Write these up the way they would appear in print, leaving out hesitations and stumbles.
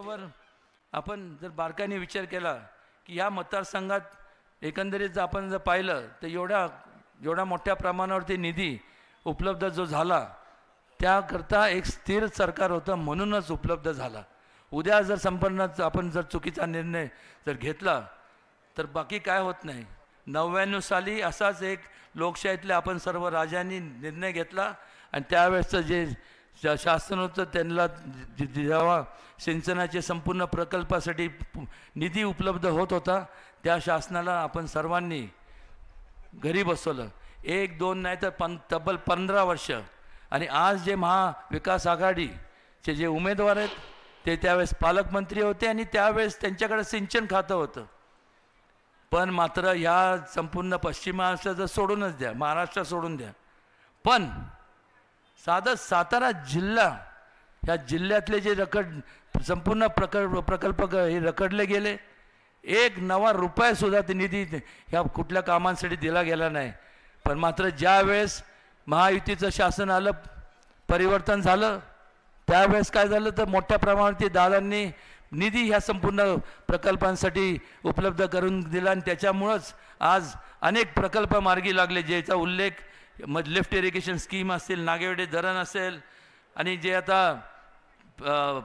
त्याचबरोबर आपण जर बारकाईने विचार केला की ह्या मतदारसंघात एकंदरीत जर आपण जर पाहिलं तर एवढ्या मोठ्या प्रमाणावरती निधी उपलब्ध जो झाला त्याकरता एक स्थिर सरकार होतं म्हणूनच उपलब्ध झाला. उद्या जर संपन्न आपण जर चुकीचा निर्णय जर घेतला तर बाकी काय होत नाही. 99 साली असाच एक लोकशाहीतले आपण सर्व राजांनी निर्णय घेतला आणि त्यावेळेसचं जे शासन होतं त्यांना जेव्हा सिंचनाचे संपूर्ण प्रकल्पासाठी निधी उपलब्ध होत होता त्या शासनाला आपण सर्वांनी घरी बसवलं. 1-2 नाही तर तब्बल 15 वर्ष. आणि आज जे महाविकास आघाडीचे जे उमेदवार आहेत ते त्यावेळेस पालकमंत्री होते आणि त्यावेळेस त्यांच्याकडे सिंचन खातं होतं. पण मात्र ह्या संपूर्ण पश्चिम महाराष्ट्राचं सोडूनच द्या, महाराष्ट्र सोडून द्या, पण साधं सातारा जिल्हा ह्या जिल्ह्यातले जे संपूर्ण प्रकल्प हे रखडले गेले. एक नवा रुपयासुद्धा ते निधी ह्या कुठल्या कामांसाठी दिला गेला नाही. पण मात्र ज्या वेळेस महायुतीचं शासन आलं, परिवर्तन झालं, त्यावेळेस काय झालं तर मोठ्या प्रमाणात दादांनी निधी ह्या संपूर्ण प्रकल्पांसाठी उपलब्ध करून दिला आणि त्याच्यामुळंच आज अनेक प्रकल्प मार्गी लागले ज्याचा उल्लेख लिफ्ट इरिगेशन स्कीम असेल, नागेवाडी धरण असेल आणि जे आता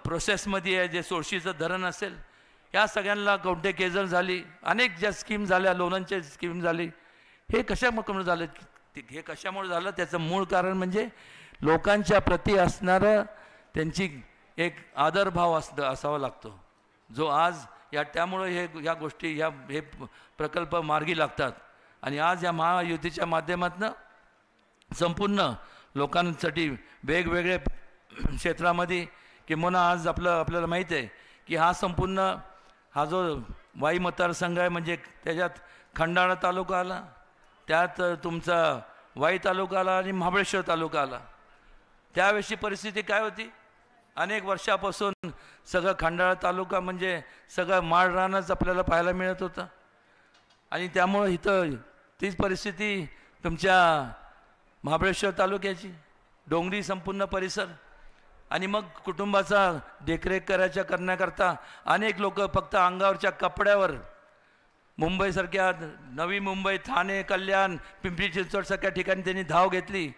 प्रोसेसमध्ये आहे जे सोळशीचं धरण असेल, या सगळ्यांना कवठे केजर झाली, अनेक ज्या स्कीम झाल्या, लोणांच्या स्कीम झाली. हे कशामुळे झालं? हे कशामुळे झालं? त्याचं मूळ कारण म्हणजे लोकांच्या प्रती असणारं त्यांची एक आदरभाव असावा लागतो जो आज त्यामुळं ह्या गोष्टी हे प्रकल्प मार्गी लागतात. आणि आज या महायुतीच्या माध्यमातून संपूर्ण लोकांसाठी वेगवेगळे क्षेत्रामध्ये किंवा आज आपल्याला माहीत आहे की हा जो वाई मतदारसंघ आहे म्हणजे त्याच्यात खंडाळा तालुका आला, त्यात तुमचा वाई तालुका आला आणि महाबळेश्वर तालुका आला. त्यावेळेची परिस्थिती काय होती? अनेक वर्षापासून सगळं खंडाळा तालुका म्हणजे सगळं माळ रानच आपल्याला पाहायला मिळत होतं आणि त्यामुळं इथं तीच परिस्थिती तुमच्या महाबळेश्वर तालुक्याची, डोंगरी संपूर्ण परिसर. आणि मग कुटुंबाचा देखरेख करण्याकरता अनेक लोक फक्त अंगावरच्या कपड्यावर मुंबईसारख्या, नवी मुंबई, ठाणे, कल्याण, पिंपरी चिंचवडसारख्या ठिकाणी त्यांनी धाव घेतली